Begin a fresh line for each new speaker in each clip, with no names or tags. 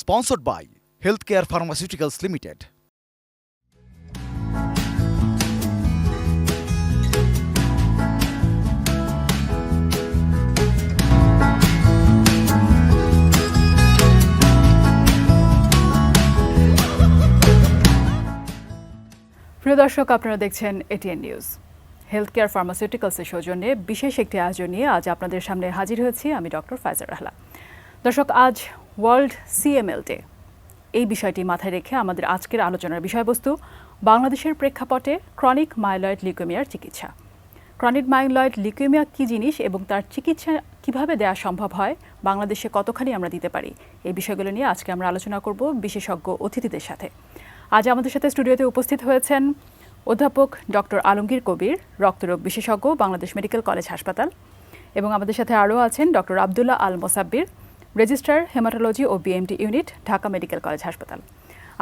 Sponsored by Healthcare Pharmaceuticals Limited.
প্রিয় দর্শক, আপনারা দেখছেন এটিএন নিউজ। হেলথ কেয়ার ফার্মাসিউটিক্যালসের সৌজন্যে বিশেষ একটি আয়োজন নিয়ে আজ আপনাদের সামনে হাজির হয়েছি আমি ডক্টর ফায়জা রাহলা। দর্শক, আজ ওয়ার্ল্ড সিএমএল ডে। এই বিষয়টি মাথায় রেখে আমাদের আজকের আলোচনার বিষয়বস্তু বাংলাদেশের প্রেক্ষাপটে ক্রনিক মাইলয়েড লিউকেমিয়ার চিকিৎসা। ক্রনিক মাইলয়েড লিউকেমিয়া কী জিনিস এবং তার চিকিৎসা কিভাবে দেওয়া সম্ভব হয়, বাংলাদেশে কতখানি আমরা দিতে পারি, এই বিষয়গুলো নিয়ে আজকে আমরা আলোচনা করব বিশেষজ্ঞ অতিথিদের সাথে। আজ আমাদের সাথে স্টুডিওতে উপস্থিত হয়েছেন অধ্যাপক ডক্টর আলমগীর কবির, রক্তরোগ বিশেষজ্ঞ, বাংলাদেশ মেডিকেল কলেজ হাসপাতাল, এবং আমাদের সাথে আরও আছেন doctor Abdullah Al Mosabbir, registrar haematology ও BMT unit, Dhaka medical college হাসপাতাল।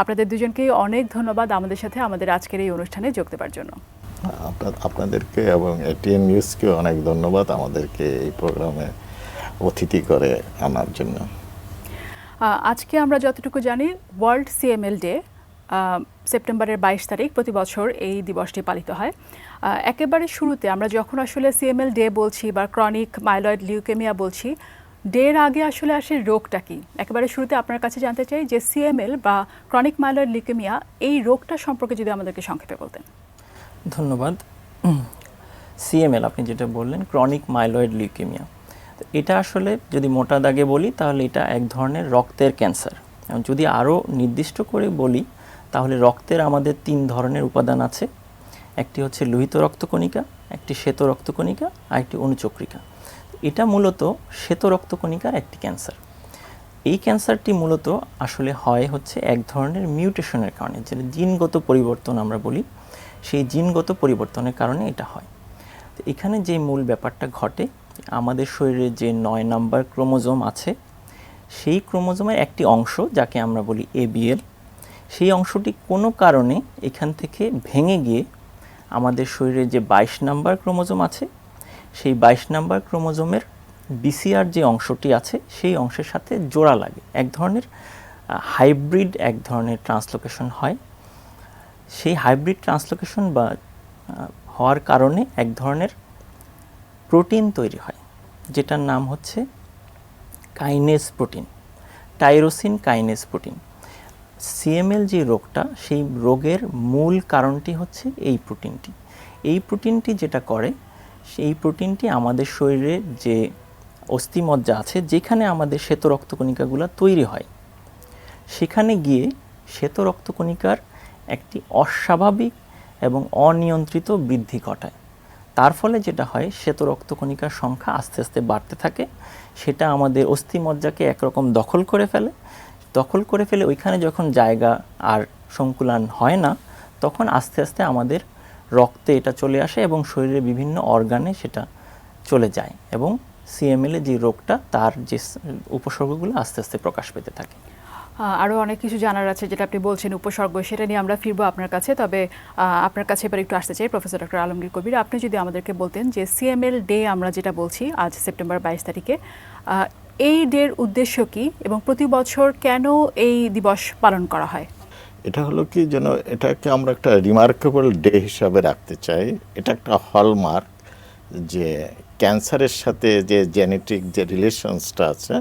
আপনাদের দুজনকেই অনেক ধন্যবাদ আমাদের সাথে আমাদের আজকের এই অনুষ্ঠানে যোগ দেওয়ার জন্য।
আপনাদেরকে এবং এটিএন নিউজকে অনেক ধন্যবাদ আমাদেরকে এই প্রোগ্রামে অতিথি করে আনার জন্য।
আজকে আমরা যতটুকু জানি, ওয়ার্ল্ড সিএমএল ডে সেপ্টেম্বরের 22 তারিখ প্রতি বছর এই দিবসটি পালিত হয়। একেবারে শুরুতে আমরা যখন আসলে সিএমএল ডে বলছি বা ক্রনিক মাইলয়েড লিউকেমিয়া বলছি, ডের আগে আসলে আসে রোগটা কি? একেবারে শুরুতে আপনার কাছে জানতে চাই যে সিএমএল বা ক্রনিক মাইলয়েড লিউকেমিয়া এই রোগটা সম্পর্কে যদি আমাদেরকে সংক্ষেপে বলতেন।
ধন্যবাদ। সিএমএল আপনি যেটা বললেন, ক্রনিক মাইলয়েড লিউকেমিয়া, এটা আসলে যদি মোটা দাগে বলি তাহলে এটা এক ধরনের রক্তের ক্যান্সার। যদি আরও নির্দিষ্ট করে বলি তাহলে রক্তের আমাদের 3 ধরনের উপাদান আছে। একটি হচ্ছে লোহিত রক্তকণিকা, একটি শ্বেত রক্তকণিকা, আর একটি অনুচক্রিকা। এটা মূলত শ্বেত রক্তকণিকার একটি ক্যান্সার। এই ক্যান্সারটি মূলত আসলে হয় হচ্ছে এক ধরনের মিউটেশনের কারণে, যেটা জিনগত পরিবর্তন আমরা বলি, সেই জিনগত পরিবর্তনের কারণে এটা হয়। তো এখানে যে মূল ব্যাপারটা ঘটে, আমাদের শরীরে যে 9 নাম্বার ক্রোমোজোম আছে, সেই ক্রোমোজোমের একটি অংশ যাকে আমরা বলি এবিএল, সেই অংশটি কোনো কারণে এখান থেকে ভেঙে গিয়ে আমাদের শরীরে যে 22 নাম্বার ক্রোমোজোম আছে, সেই 22 নাম্বার ক্রোমোজোমের বিসিআর যে অংশটি আছে সেই অংশের সাথে জোড়া লাগে। এক ধরনের হাইব্রিড এক ধরনের ট্রান্সলোকেশন হয়। সেই হাইব্রিড ট্রান্সলোকেশন বা হওয়ার কারণে এক ধরনের প্রোটিন তৈরি হয়, যেটার নাম হচ্ছে kinase protein, tyrosine kinase protein. CML যে রোগটা, সেই রোগের মূল কারণটি হচ্ছে এই প্রোটিনটি। এই প্রোটিনটি যেটা করে, সেই প্রোটিনটি আমাদের শরীরে যে অস্থিমজ্জা আছে, যেখানে আমাদের শ্বেত রক্তকণিকাগুলো তৈরি হয়, সেখানে গিয়ে শ্বেত রক্তকণিকার একটি অস্বাভাবিক এবং অনিয়ন্ত্রিত বৃদ্ধি ঘটায়। তার ফলে যেটা হয়, শ্বেত রক্তকণিকার সংখ্যা আস্তে আস্তে বাড়তে থাকে। সেটা আমাদের অস্থিমজ্জাকে একরকম দখল করে ফেলে ওইখানে যখন জায়গা আর সংকুলান হয় না, তখন আস্তে আস্তে আমাদের রক্তে এটা চলে আসে এবং শরীরের বিভিন্ন অর্গানে সেটা চলে যায়, এবং সিএমএল যে রোগটা, তার যে উপসর্গগুলো আস্তে আস্তে প্রকাশ পেতে থাকে।
আরও অনেক কিছু জানার আছে যেটা আপনি বলছেন উপসর্গ, সেটা নিয়ে আমরা ফিরবো আপনার কাছে। তবে আপনার কাছে এবার একটু আসতে চাই প্রফেসর ডক্টর আলমগীর কবির, আপনি যদি আমাদেরকে বলতেন যে সিএমএল ডে আমরা যেটা বলছি আজ সেপ্টেম্বর 22 তারিখে, এই ডের উদ্দেশ্য কি এবং প্রতি বছর কেন এই দিবস পালন করা হয়?
এটা হলো কি, যেন এটাকে আমরা একটা রিমার্কেবল ডে হিসাবে রাখতে চাই। এটা একটা হলমার্ক যে ক্যান্সারের সাথে যে জেনেটিক যে রিলেশনসটা আছে,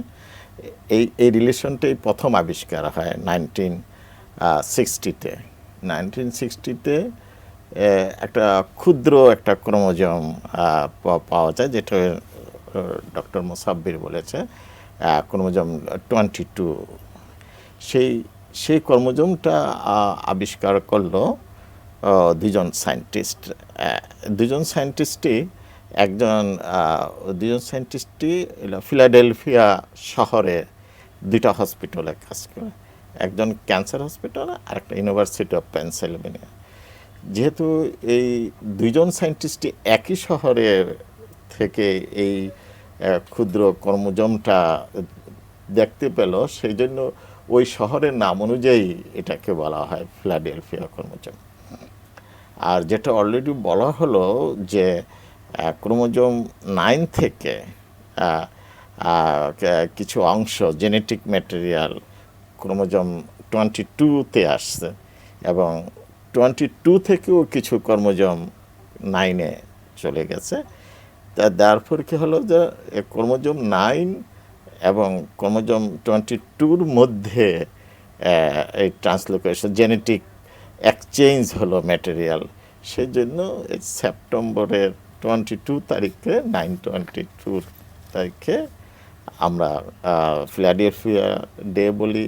এই রিলেশনটাই প্রথম আবিষ্কার হয় 1960-তে। 1960-তে একটা ক্ষুদ্র একটা ক্রোমোজোম পাওয়া যায়, যেটা ডক্টর মোসাব্বির বলেছে ক্রোমোজোম 22। সেই ক্রোমোজোমটা আবিষ্কার করলো দুজন সায়েন্টিস্টই ফিলাডেলফিয়া শহরে 2টা হসপিটালে কাজ করে, একজন ক্যান্সার হসপিটাল আর একটা ইউনিভার্সিটি অফ পেনসিলভেনিয়া। যেহেতু এই 2জন সায়েন্টিস্টই একই শহরের থেকে এই ক্ষুদ্র ক্রোমোজোমটা দেখতে পেল, সেই জন্য ওই শহরের নাম অনুযায়ী এটাকে বলা হয় ফিলাডেলফিয়া ক্রোমোজোম। আর যেটা অলরেডি বলা হলো যে ক্রোমোজোম 9 থেকে কিছু অংশ জেনেটিক ম্যাটেরিয়াল ক্রোমোজোম 22-তে আসছে এবং 22 থেকেও কিছু ক্রোমোজোম 9-এ চলে গেছে। তা তারপর কি হলো যে ক্রোমোজোম 9 এবং ক্রোমোজোম 22-র মধ্যে এই ট্রান্সলোকেশন জেনেটিক এক্সচেঞ্জ হলো ম্যাটেরিয়াল, সেই জন্য এই সেপ্টেম্বরের 22 তারিখে 9/22 তারিখে আমরা ফিলাডেলফিয়া ডে বলি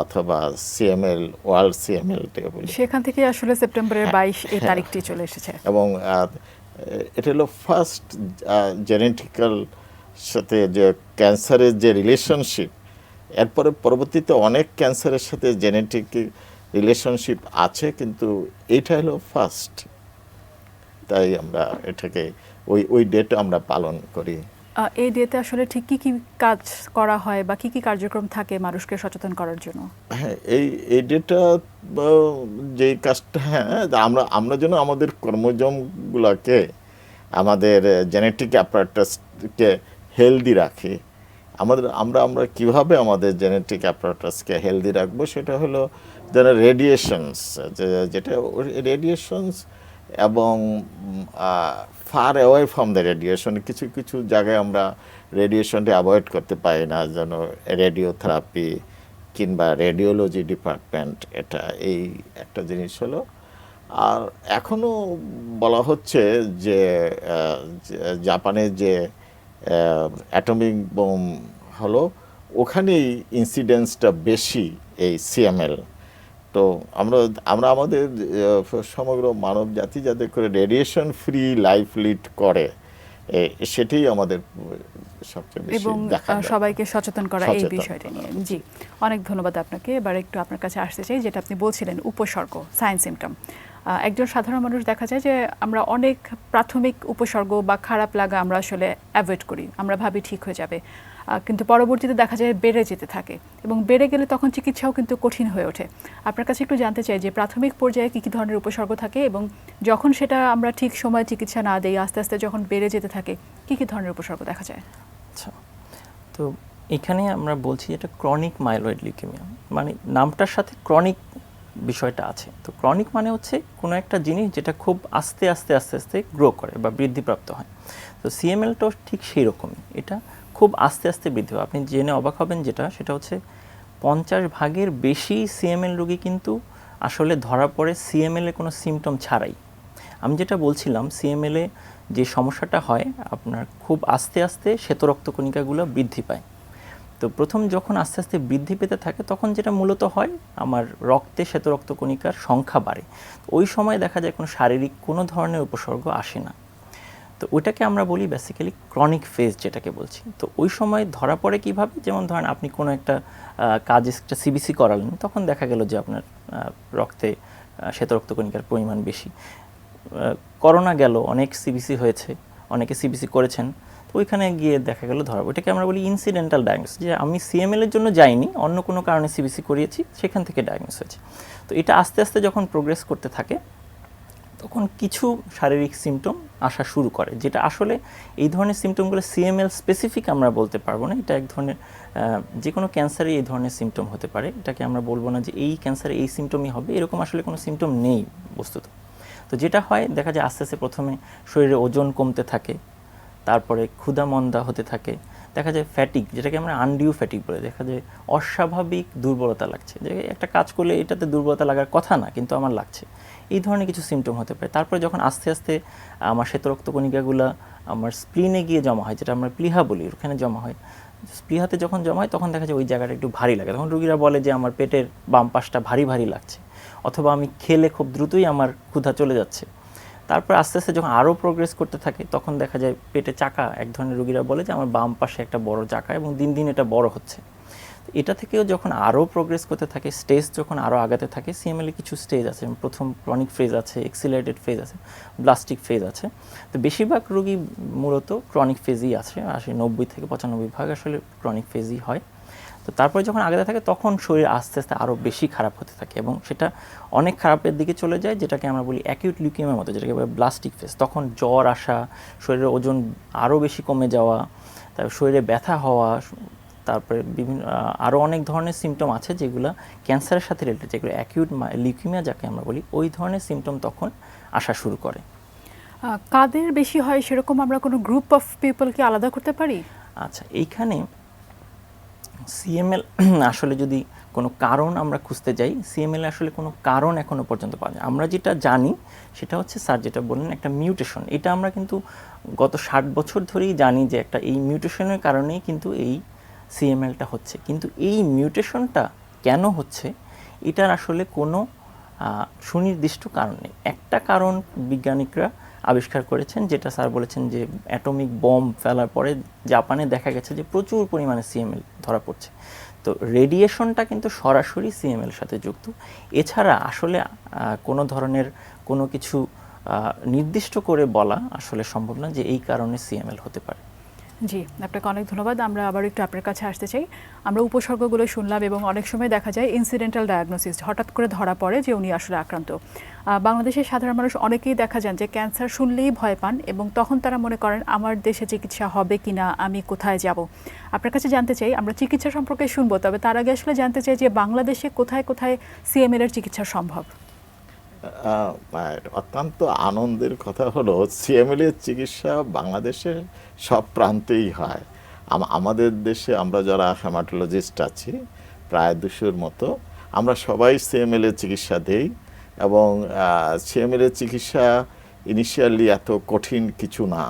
অথবা সিএমএল ওয়ার্ল্ড সিএমএল ডে বলি।
সেখান থেকে আসলে সেপ্টেম্বরের 22 এই তারিখটি চলে এসেছে
এবং এটা হলো ফার্স্ট জেনেটিক্যাল সাথে যে ক্যান্সারের যে রিলেশনশিপ, এরপরে পরবর্তীতে অনেক ক্যান্সারের সাথে জেনেটিক রিলেশনশিপ আছে, কিন্তু এইটা হলো ফার্স্ট। তাই আমরা এটাকে ওই ডেটা আমরা পালন করি।
এই ডেতে আসলে ঠিক কি কি কাজ করা হয় বা কি কি কার্যক্রম থাকে মানুষকে সচেতন করার জন্য?
হ্যাঁ, এই ডেটা যে কাজটা, হ্যাঁ, আমরা যেন আমাদের ক্রোমোজোমগুলোকে আমাদের জেনেটিক অ্যাপারেটাসকে হেলদি রাখি। আমরা কিভাবে আমাদের জেনেটিক অ্যাপারেটাসকে হেলদি রাখবো, সেটা হলো যেন রেডিয়েশনস, যেটা রেডিয়েশনস এবং far away from the radiation. কিছু কিছু জায়গায় আমরা রেডিয়েশনটা অ্যাভয়েড করতে পারি না, যেন রেডিওথেরাপি কিংবা রেডিওলজি ডিপার্টমেন্ট, এটা এই একটা জিনিস হলো। আর এখনও বলা হচ্ছে যে জাপানের যে অ্যাটমিক বোম হলো, ওখানেই ইনসিডেন্সটা বেশি এই সিএমএল। তো আমরা আমাদের সমগ্র মানব জাতি যাতে করে রেডিয়েশন ফ্রি লাইফ লিড করে, সেটাই আমাদের সবচেয়ে বেশি
এবং
দেখা
সবাইকে সচেতন করা এই বিষয়টা নিয়ে। জি, অনেক ধন্যবাদ আপনাকে। এবার একটু আপনার কাছে আসতে চাই, যেটা আপনি বলছিলেন উপসর্গ, সাইন সিমটম। একজন সাধারণ মানুষ দেখা যায় যে আমরা অনেক প্রাথমিক উপসর্গ বা খারাপ লাগা আমরা আসলে অ্যাভয়েড করি, আমরা ভাবি ঠিক হয়ে যাবে, কিন্তু পরবর্তীতে দেখা যায় বেড়ে যেতে থাকে এবং বেড়ে গেলে তখন চিকিৎসাও কিন্তু কঠিন হয়ে ওঠে। আপনার কাছে একটু জানতে চাই যে প্রাথমিক পর্যায়ে কী কী ধরনের উপসর্গ থাকে এবং যখন সেটা আমরা ঠিক সময় চিকিৎসা না দিই, আস্তে আস্তে যখন বেড়ে যেতে থাকে, কী কী ধরনের উপসর্গ দেখা যায়?
আচ্ছা, তো এখানে আমরা বলছি এটা ক্রনিক মাইলয়েড লিউকেমিয়া, মানে নামটার সাথে ক্রনিক বিষয়টা আছে। তো ক্রনিক মানে হচ্ছে কোনো একটা জিনিস যেটা খুব আস্তে আস্তে আস্তে আস্তে গ্রো করে বা বৃদ্ধিপ্রাপ্ত হয়। তো সিএমএলটাও ঠিক সেই রকমই, এটা খুব আস্তে আস্তে বৃদ্ধি হয়। আপনি জেনে অবাক হবেন, সেটা হচ্ছে 50% বেশি সিএমএল রোগী কিন্তু আসলে ধরা পড়ে সিএমএল এ কোনো সিমটম ছাড়াই। আমি যেটা বলছিলাম, সিএমএল এ যে সমস্যাটা হয়, আপনার খুব আস্তে আস্তে শ্বেতরক্তকণিকাগুলো বৃদ্ধি পায়। তো প্রথম যখন আস্তে আস্তে বৃদ্ধি পেতে থাকে, তখন যেটা মূলত হয়, আমার রক্তে শ্বেতরক্তকণিকার সংখ্যা বাড়ে। ওই সময় দেখা যায় কোনো শারীরিক কোনো ধরনের উপসর্গ আসে না। তো ওইটাকে আমরা বলি বেসিক্যালি ক্রনিক ফেজ, যেটাকে বলছি। তো ওই সময় ধরা পড়ে কিভাবে, যেমন ধরেন আপনি কোনো একটা কাজে একটা সিবিসি করালেন, তখন দেখা গেল যে আপনার রক্তে শ্বেতরক্তকণিকার পরিমাণ বেশি। করোনা গেল, অনেক সিবিসি হয়েছে, অনেকে সিবিসি করেছেন, তো ওইখানে গিয়ে দেখা গেল ধরা। ওইটাকে আমরা বলি ইনসিডেন্টাল ডায়াগনোসিস, যে আমি সিএমএল এর জন্য যাইনি, অন্য কোনো কারণে সিবিসি করিয়েছি, সেখান থেকে ডায়াগনোস হয়েছে। তো এটা আস্তে আস্তে যখন প্রোগ্রেস করতে থাকে, তখন কিছু শারীরিক সিমটম আসা শুরু করে, যেটা আসলে এই ধরনের সিমটমগুলো সিএমএল স্পেসিফিক আমরা বলতে পারবো না। এটা এক ধরনের যে কোনো ক্যান্সারে এই ধরনের সিমটম হতে পারে। এটাকে আমরা বলবো না যে এই ক্যান্সারে এই সিমটমই হবে, এরকম আসলে কোনো সিমটম নেই বস্তুত। তো যেটা হয়, দেখা যায় আস্তে আস্তে প্রথমে শরীরে ওজন কমতে থাকে, তারপরে ক্ষুধা মন্দা হতে থাকে, দেখা যায় ফ্যাটিক, যেটাকে আমরা আনডিউ ফ্যাটিক বলে, দেখা যায় অস্বাভাবিক দুর্বলতা লাগছে, যে একটা কাজ করলে এটাতে দুর্বলতা লাগার কথা না, কিন্তু আমার লাগছে, এই ধরনের কিছু সিমটম হতে পারে। তারপরে যখন আস্তে আস্তে আমার শ্বেতরক্তকণিকাগুলো আমার স্প্লিনে গিয়ে জমা হয়, যেটা আমরা প্লিহা বলি, ওখানে জমা হয়। স্প্লিহাতে যখন জমা হয়, তখন দেখা যায় ওই জায়গাটা একটু ভারী লাগে। তখন রোগীরা বলে যে আমার পেটের বাম পাশটা ভারী ভারী লাগছে, অথবা আমি খেলে খুব দ্রুতই আমার ক্ষুধা চলে যাচ্ছে। তারপর আস্তে আস্তে যখন আরও প্রোগ্রেস করতে থাকে, তখন দেখা যায় পেটে চাকা, এক ধরনের রোগীরা বলে যে আমার বাম পাশে একটা বড় চাকা, এবং দিন দিন এটা বড় হচ্ছে। এটা থেকেও যখন আরও প্রোগ্রেস করতে থাকে, স্টেজ যখন আরও আগাতে থাকে, সিএমএল এ কিছু স্টেজ আছে। প্রথম ক্রনিক ফেজ আছে, এক্সিলারেটেড ফেজ আছে, ব্লাস্টিক ফেজ আছে। তো বেশিরভাগ রোগী মূলত ক্রনিক ফেজই আছে, 90 থেকে 95% আসলে ক্রনিক ফেজই হয়। তো তারপরে যখন আগাতে থাকে, তখন শরীর আস্তে আস্তে আরও বেশি খারাপ হতে থাকে, এবং সেটা অনেক খারাপের দিকে চলে যায়, যেটাকে আমরা বলি অ্যাকিউট লিউকেমিয়ার মতো, যেটাকে বলে ব্লাস্টিক ফেজ। তখন জ্বর আসা, শরীরের ওজন আরও বেশি কমে যাওয়া, তারপর শরীরে ব্যথা হওয়া, তারপরে বিভিন্ন আরও অনেক ধরনের সিমটম আছে যেগুলো ক্যান্সারের সাথে রিলেটেড, যেগুলো অ্যাকিউট লিউকিমিয়া যাকে আমরা বলি, ওই ধরনের সিমটম তখন আসা শুরু করে।
কাদের বেশি হয় সেরকম আমরা কোনো গ্রুপ অফ পিপলকে আলাদা করতে পারি?
আচ্ছা, এইখানে সিএমএল আসলে যদি কোনো কারণ আমরা খুঁজতে যাই, সিএমএল আসলে কোনো কারণ এখনো পর্যন্ত পাওয়া যায়। আমরা যেটা জানি সেটা হচ্ছে স্যার যেটা বললেন একটা মিউটেশন, এটা আমরা কিন্তু গত 60 বছর ধরেই জানি যে একটা এই মিউটেশনের কারণেই কিন্তু এই সিএমএলটা হচ্ছে। কিন্তু এই মিউটেশনটা কেন হচ্ছে এটার আসলে কোনো সুনির্দিষ্ট কারণ নেই। একটা কারণ বিজ্ঞানিকরা আবিষ্কার করেছেন, যেটা স্যার বলেছেন যে অ্যাটমিক বম্ব ফেলার পরে জাপানে দেখা গেছে যে প্রচুর পরিমাণে সিএমএল ধরা পড়ছে। তো রেডিয়েশনটা কিন্তু সরাসরি সিএমএল সাথে যুক্ত। এছাড়া আসলে কোনো ধরনের কোনো কিছু নির্দিষ্ট করে বলা আসলে সম্ভব না যে এই কারণে সিএমএল হতে পারে।
জি, আপনাকে অনেক ধন্যবাদ। আমরা আবার একটু আপনার কাছে আসতে চাই। আমরা উপসর্গগুলো শুনলাম এবং অনেক সময় দেখা যায় ইনসিডেন্টাল ডায়াগনোসিস, হঠাৎ করে ধরা পড়ে যে উনি আসলে আক্রান্ত। বাংলাদেশের সাধারণ মানুষ অনেকেই দেখা যান যে ক্যান্সার শুনলেই ভয় পান এবং তখন তারা মনে করেন আমার দেশে চিকিৎসা হবে কিনা, আমি কোথায় যাব। আপনার কাছে জানতে চাই, আমরা চিকিৎসা সম্পর্কে শুনবো, তবে তার আগে আসলে জানতে চাই যে বাংলাদেশে কোথায় কোথায় সিএমএল এর চিকিৎসা সম্ভব?
অত্যন্ত আনন্দের কথা হলো সিএমএল এর চিকিৎসা বাংলাদেশের সব প্রান্তেই হয়। আমাদের দেশে আমরা যারা হেমাটোলজিস্ট আছি প্রায় 200-র মতো, আমরা সবাই সিএমএল এর চিকিৎসা দেই এবং সিএমএল এর চিকিৎসা ইনিশিয়ালি এত কঠিন কিছু না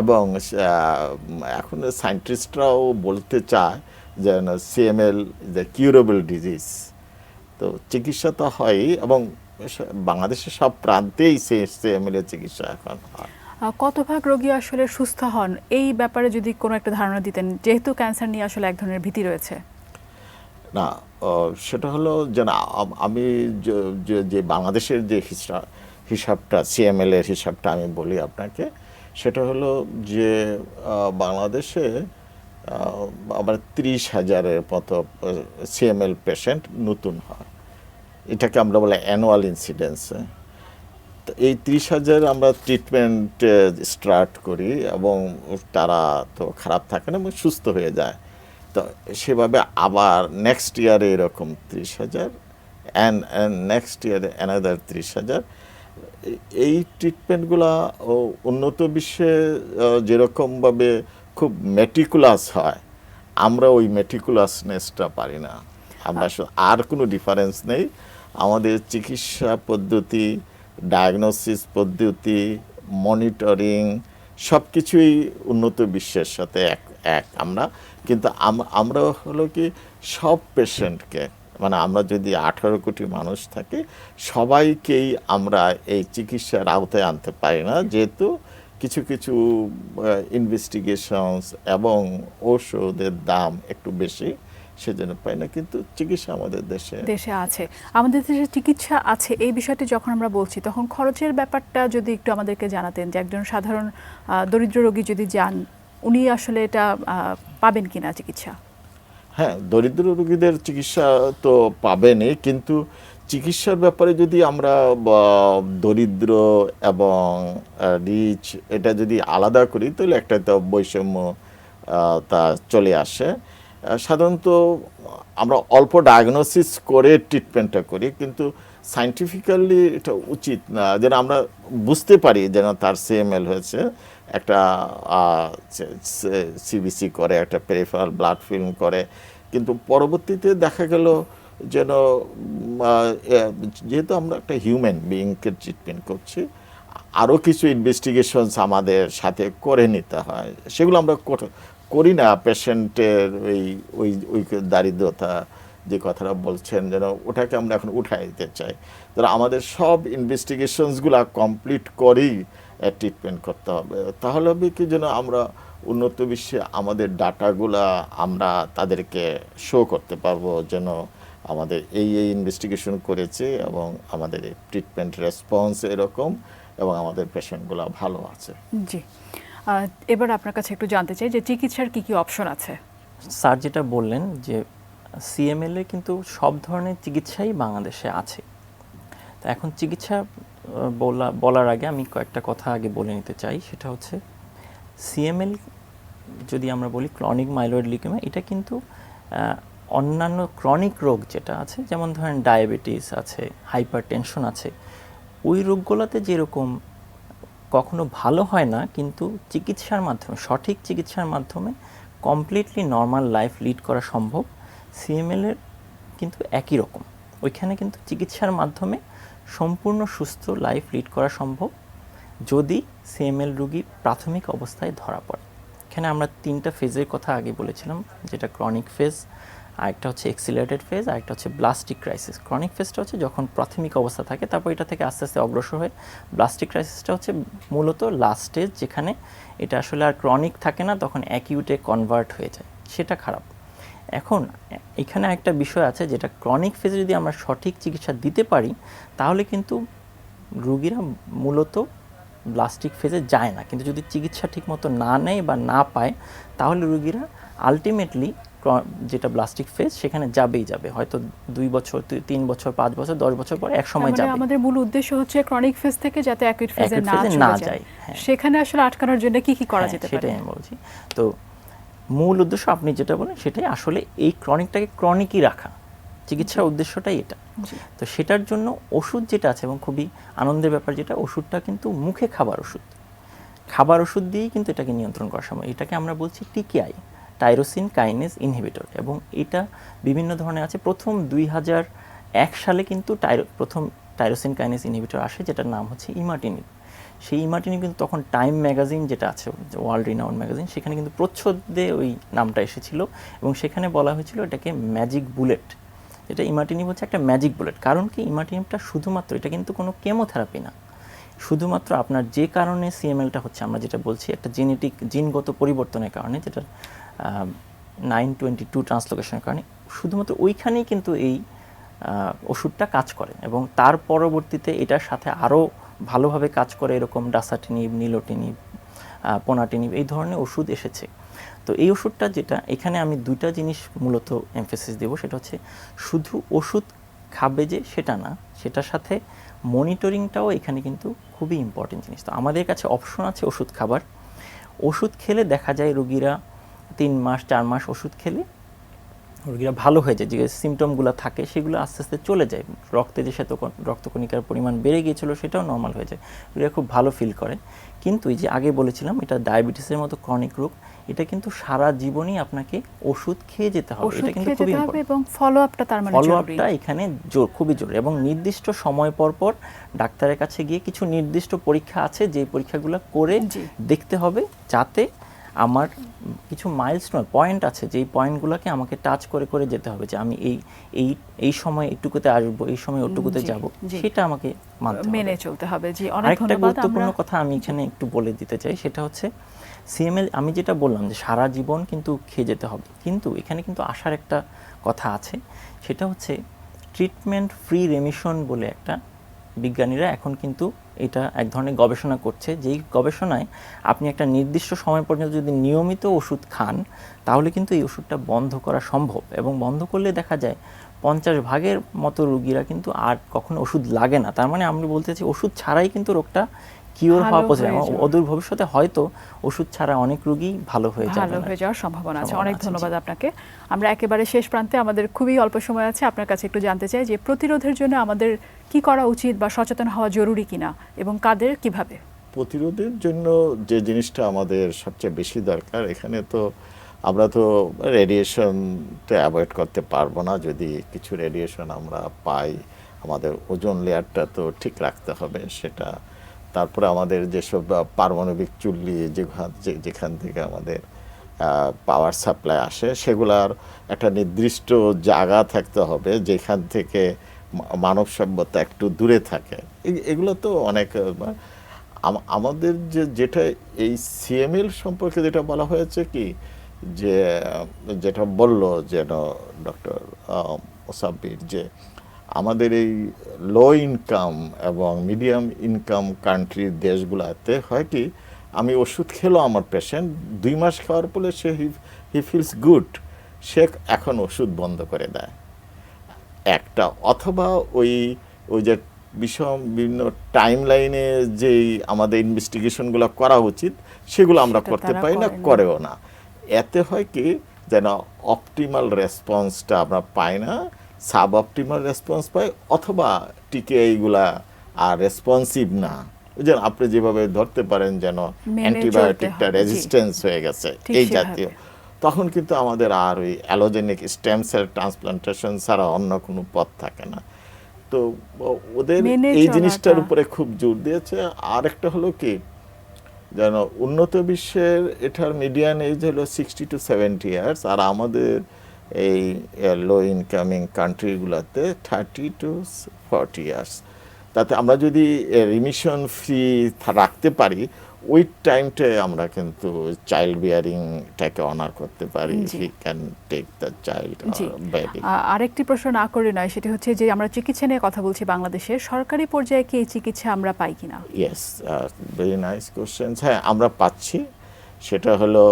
এবং এখন সায়েন্টিস্টরাও বলতে চায় যে CML is a curable disease. তো চিকিৎসা তো হয়ই এবং বাংলাদেশের সব প্রান্তেই সিএমএল এর চিকিৎসা এখন হয়।
কত ভাগ রোগী আসলে সুস্থ হন এই ব্যাপারে যদি কোনো একটা ধারণা দিতেন, যেহেতু ক্যান্সার নিয়ে আসলে এক ধরনের ভীতি রয়েছে।
না, সেটা হলো যে না, আমি যে বাংলাদেশের যে হিসাবটা সিএমএল এর হিসাবটা আমি বলি আপনাকে, সেটা হলো যে বাংলাদেশে আবার 30,000-এর মতো সিএমএল পেশেন্ট নতুন হয়। এটাকে আমরা বলি অ্যানুয়াল ইনসিডেন্স। তো এই 30,000 আমরা ট্রিটমেন্ট স্টার্ট করি এবং তারা তো খারাপ থাকে না এবং সুস্থ হয়ে যায়। তো সেভাবে আবার নেক্সট ইয়ারে এরকম 30,000 অ্যান্ড নেক্সট ইয়ারে অ্যানাদার 30,000। এই ট্রিটমেন্টগুলো উন্নত বিশ্বে যেরকমভাবে খুব মেটিকুলাস হয়, আমরা ওই মেটিকুলাসনেসটা পারি না। আমরা আর কোনো ডিফারেন্স নেই। আমাদের চিকিৎসা পদ্ধতি, ডায়াগনোসিস পদ্ধতি, মনিটরিং সব কিছুই উন্নত বিশ্বের সাথে এক আমরা। কিন্তু আমরা হলো কি সব পেশেন্টকে, মানে আমরা যদি 18 কোটি মানুষ থাকি, সবাইকেই আমরা এই চিকিৎসার আওতায় আনতে পারি না, যেহেতু কিছু কিছু ইনভেস্টিগেশনস এবং ঔষধের দাম একটু বেশি, সেজন্য পাই না। কিন্তু চিকিৎসা আমাদের দেশে
আছে। আমাদের দেশে চিকিৎসা আছে, এই বিষয়টি যখন আমরা বলছি তখন খরচের ব্যাপারটা যদি একটু আমাদেরকে জানাতেন, যে একজন সাধারণ দরিদ্র রোগী যদি যান, উনি আসলে এটা পাবেন কিনা চিকিৎসা?
হ্যাঁ, দরিদ্র রোগীদের চিকিৎসা তো পাবেনই, কিন্তু চিকিৎসার ব্যাপারে যদি আমরা দরিদ্র এবং রিচ এটা যদি আলাদা করি, তাহলে একটা তো বৈষম্য তা চলে আসে। সাধারণত আমরা অল্প ডায়াগনোসিস করে ট্রিটমেন্টটা করি, কিন্তু সায়েন্টিফিক্যালি এটা উচিত না। যেন আমরা বুঝতে পারি যেন তার সিএমএল হয়েছে, একটা সিবিসি করে, একটা পেরিফেরাল ব্লাড ফিল্ম করে, কিন্তু পরবর্তীতে দেখা গেল যেন যেহেতু আমরা একটা হিউম্যান বিইংকে ট্রিটমেন্ট করছি, আরও কিছু ইনভেস্টিগেশনস আমাদের সাথে করে নিতে হয়। সেগুলো আমরা করি না। পেশেন্টের ওই দারিদ্রতা যে কথাটা বলছেন, যেন ওটাকে আমরা এখন উঠাই দিতে চাই। তাহলে আমাদের সব ইনভেস্টিগেশনসগুলো কমপ্লিট করেই ট্রিটমেন্ট করতে হবে। তাহলে হবে কি যেন আমরা উন্নত বিশ্বে আমাদের ডাটাগুলা আমরা তাদেরকে শো করতে পারবো, যেন আমাদের এই ইনভেস্টিগেশন করেছে এবং আমাদের ট্রিটমেন্ট রেসপন্স এরকম এবং আমাদের পেশেন্টগুলো ভালো আছে।
জি, এবার আপনার কাছে একটু জানতে চাই যে চিকিৎসার কি কি অপশন আছে?
স্যার যেটা বললেন যে সিএমএল এ কিন্তু সব ধরনের চিকিৎসাই বাংলাদেশে আছে। তো এখন চিকিৎসা বলার আগে আমি কয়েকটা কথা আগে বলে নিতে চাই। সেটা হচ্ছে সিএমএল যদি আমরা বলি ক্রনিক মাইলয়েড লিউকেমিয়া, এটা কিন্তু অন্যান্য ক্রনিক রোগ যেটা আছে, যেমন ধরেন ডায়াবেটিস আছে, হাইপারটেনশন আছে, ওই রোগগুলোতে যেরকম কখনো ভালো হয় না, কিন্তু চিকিৎসার মাধ্যমে, সঠিক চিকিৎসার মাধ্যমে কমপ্লিটলি নর্মাল লাইফ লিড করা সম্ভব। সিএমএল এর কিন্তু একই রকম, ওইখানে কিন্তু চিকিৎসার মাধ্যমে সম্পূর্ণ সুস্থ লাইফ লিড করা সম্ভব যদি সিএমএল রোগী প্রাথমিক অবস্থায় ধরা পড়ে। এখানে আমরা 3টা ফেজের কথা আগে বলেছিলাম, যেটা ক্রনিক ফেজ, আরেকটা হচ্ছে এক্সিলারেটেড ফেজ, আরেকটা হচ্ছে ব্লাস্টিক ক্রাইসিস। ক্রনিক ফেজটা হচ্ছে যখন প্রাথমিক অবস্থা থাকে, তারপর এটা থেকে আস্তে আস্তে অগ্রসর হয়ে ব্লাস্টিক ক্রাইসিসটা হচ্ছে মূলত লাস্ট স্টেজ, যেখানে এটা আসলে আর ক্রনিক থাকে না, তখন অ্যাকিউটে কনভার্ট হয়ে যায়, সেটা খারাপ। এখন এখানে একটা বিষয় আছে, যেটা ক্রনিক ফেজে যদি আমরা সঠিক চিকিৎসা দিতে পারি, তাহলে কিন্তু রোগীরা মূলত ব্লাস্টিক ফেজে যায় না। কিন্তু যদি চিকিৎসা ঠিকমতো না নেয় বা না পায়, তাহলে রোগীরা আলটিমেটলি যেটা ব্লাস্টিক ফেজ সেখানে যাবেই যাবে, হয়তো 2 বছর, 3 বছর, 5 বছর, 10 বছর পরে এক সময় যাবে।
আমাদের মূল উদ্দেশ্য হচ্ছে ক্রনিক ফেজ থেকে যাতে অ্যাকিউট ফেজে না যায়,
হ্যাঁ।
সেখানে আসলে আটকানোর জন্য কি কি করা যেতে পারে,
সেটাই আমি বলছি। তো মূল উদ্দেশ্য আপনি যেটা বলেন সেটাই আসলে, এই ক্রনিকটাকে ক্রনিকই রাখা, চিকিৎসার উদ্দেশ্যটাই এটা। তো সেটার জন্য ওষুধ যেটা আছে, এবং খুবই আনন্দের ব্যাপার যেটা, ওষুধটা কিন্তু মুখে খাবার ওষুধ দিয়েই কিন্তু এটাকে নিয়ন্ত্রণ করার সময়, এটাকে আমরা বলছি টিকেআই, টাইরোসিন কাইনেজ ইনহিবিটর, এবং এটা বিভিন্ন ধরনের আছে। প্রথম 2001 সালে কিন্তু প্রথম টাইরোসিন কাইনেজ ইনহিবিটর আসে, যেটার নাম হচ্ছে ইমাটিনিব। সেই ইমাটিনিব কিন্তু তখন টাইম ম্যাগাজিন যেটা আছে, ওয়ার্ল্ড রিনাউন্ড ম্যাগাজিন, সেখানে কিন্তু প্রচ্ছদে ওই নামটা এসেছিল, এবং সেখানে বলা হয়েছিল এটাকে ম্যাজিক বুলেট। এটা ইমাটিনিব হচ্ছে একটা ম্যাজিক বুলেট। কারণ কি, ইমাটিনিবটা শুধুমাত্র, এটা কিন্তু কোনো কেমোথেরাপি না, শুধুমাত্র আপনার যে কারণে সিএমএলটা হচ্ছে, আমরা যেটা বলছি একটা জিনগত পরিবর্তনের কারণে, যেটা 922 ট্রান্সলোকেশনের কারণে, শুধুমাত্র ওইখানেই কিন্তু এই ওষুধটা কাজ করে, এবং তার পরবর্তীতে এটার সাথে আরও ভালোভাবে কাজ করে এরকম ডাসাটিনিব, নিলোটিনিব, পোনাটিনিব, এই ধরনের ওষুধ এসেছে। তো এই ওষুধটা যেটা, এখানে আমি 2টা জিনিস মূলত এমফেসিস দেব, সেটা হচ্ছে শুধু ওষুধ খাবে যে সেটা না, সেটার সাথে মনিটরিংটাও এখানে কিন্তু খুবই ইম্পর্টেন্ট জিনিস। তো আমাদের কাছে অপশন আছে ওষুধ খাবার। ওষুধ খেলে দেখা যায় রোগীরা 3 মাস 4 মাস ওষুধ খেলে রোগীরা ভালো হয়ে যায়, যে সিমটমগুলো থাকে সেগুলো আস্তে আস্তে চলে যায়, রক্তে যে রক্তকণিকার পরিমাণ বেড়ে গিয়েছিল সেটাও নর্মাল হয়ে যায়, রোগীরা খুব ভালো ফিল করে। কিন্তু এই যে আগে বলেছিলাম, এটা ডায়াবেটিসের মতো ক্রনিক রোগ, এটা কিন্তু সারা জীবনই আপনাকে ওষুধ খেয়ে যেতে হবে, এটা কিন্তু খুবই ইম্পর্টেন্ট, এবং
ফলোআপটা তার মানে
ফলোআপটা এখানে খুবই জরুরি। এবং নির্দিষ্ট সময় পর পর ডাক্তারের কাছে গিয়ে কিছু নির্দিষ্ট পরীক্ষা আছে, যে পরীক্ষাগুলো করে দেখতে হবে, যাতে আমার কিছু মাইলস্টোন পয়েন্ট আছে, যেই পয়েন্টগুলোকে আমাকে টাচ করে করে যেতে হবে, যে আমি এই সময় একটুকুতে আসবো, এই সময় ওটুকুতে যাব, সেটা আমাকে মেনে চলতে হবে। জি, অনেক ধন্যবাদ। আরেকটা গুরুত্বপূর্ণ কথা আমি এখানে একটু বলে দিতে চাই, সেটা হচ্ছে সিএমএল, আমি যেটা বললাম যে সারা জীবন কিন্তু খেয়ে যেতে হবে, কিন্তু এখানে কিন্তু আসার একটা কথা আছে, সেটা হচ্ছে ট্রিটমেন্ট ফ্রি রেমিশন বলে একটা, বিজ্ঞানীরা এখন কিন্তু এটা এক ধরনের গবেষণা করছে, যেই গবেষণায় আপনি একটা নির্দিষ্ট সময় পর্যন্ত যদি নিয়মিত ওষুধ খান, তাহলে কিন্তু এই ওষুধটা বন্ধ করা সম্ভব, এবং বন্ধ করলে দেখা যায় 50% মতো রোগীরা কিন্তু আর কখনো ওষুধ লাগে না। তার মানে আমি বলতে চাই, ওষুধ ছাড়াই কিন্তু রোগটা কিওর হওয়া পসিবল, অদূর ভবিষ্যতে হয়তো ওষুধ ছাড়া অনেক রোগী ভালো হয়ে
যাওয়ার সম্ভাবনা আছে। অনেক ধন্যবাদ আপনাকে। আমরা একেবারে শেষ প্রান্তে, আমাদের খুবই অল্প সময় আছে, আপনার কাছে একটু জানতে চাই যে প্রতিরোধের জন্য আমাদের কি করা উচিত বা সচেতন হওয়া জরুরি কিনা, এবং কাদের কিভাবে?
প্রতিরোধের জন্য যে জিনিসটা আমাদের সবচেয়ে বেশি দরকার, এখানে তো আমরা তো রেডিয়েশনটা অ্যাভয়েড করতে পারবো না, যদি কিছু রেডিয়েশন আমরা পাই, আমাদের ওজোন লেয়ারটা তো ঠিক রাখতে হবে সেটা। তারপরে আমাদের যেসব পারমাণবিক চুল্লি যেখান থেকে আমাদের পাওয়ার সাপ্লাই আসে, সেগুলার একটা নির্দিষ্ট জায়গা থাকতে হবে যেখান থেকে মানব সভ্যতা একটু দূরে থাকে। এগুলো তো অনেক, আমাদের যেটা এই সিএমএল সম্পর্কে যেটা বলা হয়েছে কি, যে যেটা বলল যেন ডক্টর মোসাব্বির, যে আমাদের এই লো ইনকাম এবং মিডিয়াম ইনকাম কান্ট্রির দেশগুলোতে হয় কি, আমি ওষুধ খেলো আমার পেশেন্ট, 2 মাস খাওয়ার পরে সে হি ফিলস গুড, সে এখন ওষুধ বন্ধ করে দেয় একটা, অথবা ওই যে বিভিন্ন টাইম লাইনে যেই আমাদের ইনভেস্টিগেশনগুলো করা উচিত সেগুলো আমরা করতে পারি না, করেও না। এতে হয় কি যেন অপটিমাল রেসপন্সটা আমরা পাই না, সাব অপটিমাল রেসপন্স পাই, অথবা এইগুলা আর রেসপন্সিভ না। বুঝলেন, আপনি যেভাবে ধরতে পারেন যেন অ্যান্টিবায়োটিকটা রেজিস্ট্যান্স হয়ে গেছে এই জাতীয়, তখন কিন্তু আমাদের আর ওই অ্যালোজেনিক স্টেম সেল ট্রান্সপ্লান্টেশন ছাড়া অন্য কোনো পথ থাকে না। তো ওদের এই জিনিসটার উপরে খুব জোর দিয়েছে। আর একটা হলো কি যেন উন্নত বিশ্বের এটার মিডিয়ান এজ হলো 60 to 70 ইয়ার্স, আর আমাদের এই লো ইনকামিং কান্ট্রিগুলোতে 30 to 40 ইয়ার্স। তাতে আমরা যদি রিমিশন ফ্রি রাখতে পারি, ওই টাইমটায় আমরা কিন্তু চাইল্ড বিয়ারিংটাকে অনার করতে পারি। He can take the child baby.
আরেকটি প্রশ্ন না করে নয়, সেটি হচ্ছে যে আমরা চিকিৎসা নিয়ে কথা বলছি বাংলাদেশে, সরকারি পর্যায়ে কি এই চিকিৎসা আমরা পাই কিনা?
Yes, very nice question. হ্যাঁ, আমরা পাচ্ছি। সেটা হলো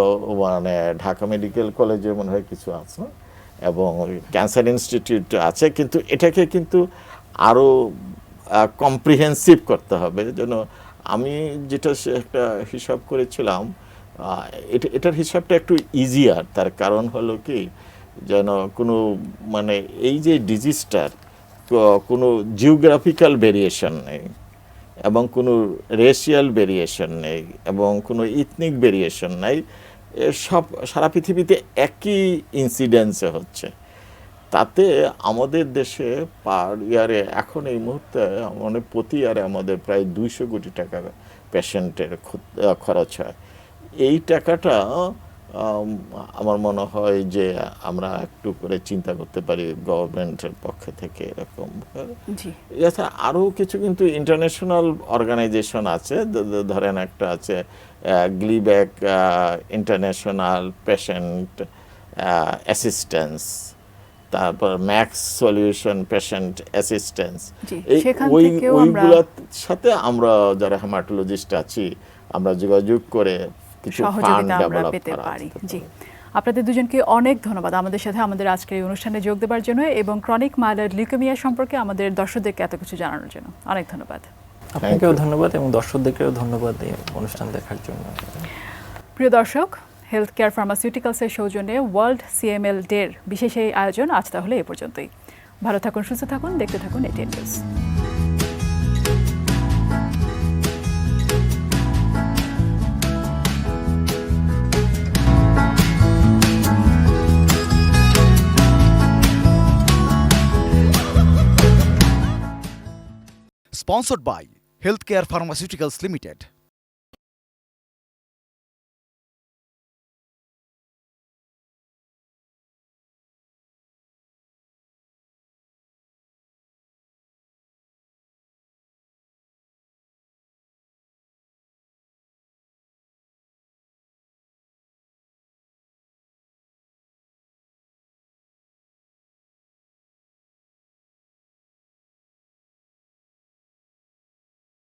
মানে ঢাকা মেডিকেল কলেজে মনে হয় কিছু আছে, এবং ক্যান্সার ইনস্টিটিউট আছে, কিন্তু এটাকে কিন্তু আরও কম্প্রিহেন্সিভ করতে হবে। যেন আমি যেটা একটা হিসাব করেছিলাম, এটার হিসাবটা একটু ইজিয়ার। তার কারণ হলো কি যেন কোনো মানে এই যে ডিজিজটার কোনো জিওগ্রাফিক্যাল ভেরিয়েশন নেই, এবং কোনো রেশিয়াল ভেরিয়েশন নেই, এবং কোনো ইথনিক ভেরিয়েশন নেই। সব সারা পৃথিবীতে একই ইনসিডেন্সে হচ্ছে। তাতে আমাদের দেশে পার ইয়ারে এখন এই মুহূর্তে মানে প্রতি ইয়ারে আমাদের প্রায় 200 কোটি টাকা পেশেন্টের খরচ হয়। এই টাকাটা আমার মনে হয় যে আমরা একটু করে চিন্তা করতে পারি গভর্নমেন্টের পক্ষ থেকে এরকম। এছাড়া আরও কিছু কিন্তু ইন্টারন্যাশনাল অর্গানাইজেশন আছে, ধরেন একটা আছে গ্লিব্যাক ইন্টারন্যাশনাল পেশেন্ট অ্যাসিস্ট্যান্স, তারপর ম্যাক্স সলিউশন পেশেন্ট অ্যাসিস্ট্যান্স। ওইগুলোর সাথে আমরা যারা হেমাটোলজিস্ট আছি আমরা যোগাযোগ করে কিছু ফান্ড ডেভেলপ পেতে পারি।
জি, আপনাদের দুজনকে অনেক ধন্যবাদ আমাদের সাথে আমাদের আজকের এই অনুষ্ঠানে যোগ দেওয়ার জন্য, এবং ক্রনিক মাইলয়েড লিউকেমিয়া সম্পর্কে আমাদের দর্শকদেরকে এত কিছু জানানোর জন্য অনেক ধন্যবাদ।
আপনাকেও ধন্যবাদ, এবং দর্শকদেরকেও ধন্যবাদ এই অনুষ্ঠান দেখার জন্য।
প্রিয় দর্শক, হেলথ কেয়ার ফার্মাসিউটিক্যালসের সৌজন্যে ওয়ার্ল্ড সিএমএল ডের বিশেষ এই আয়োজন আজ তাহলে এ পর্যন্তই। ভালো থাকুন, সুস্থ থাকুন, দেখতে থাকুন ATN news.
Sponsored by Healthcare Pharmaceuticals Limited.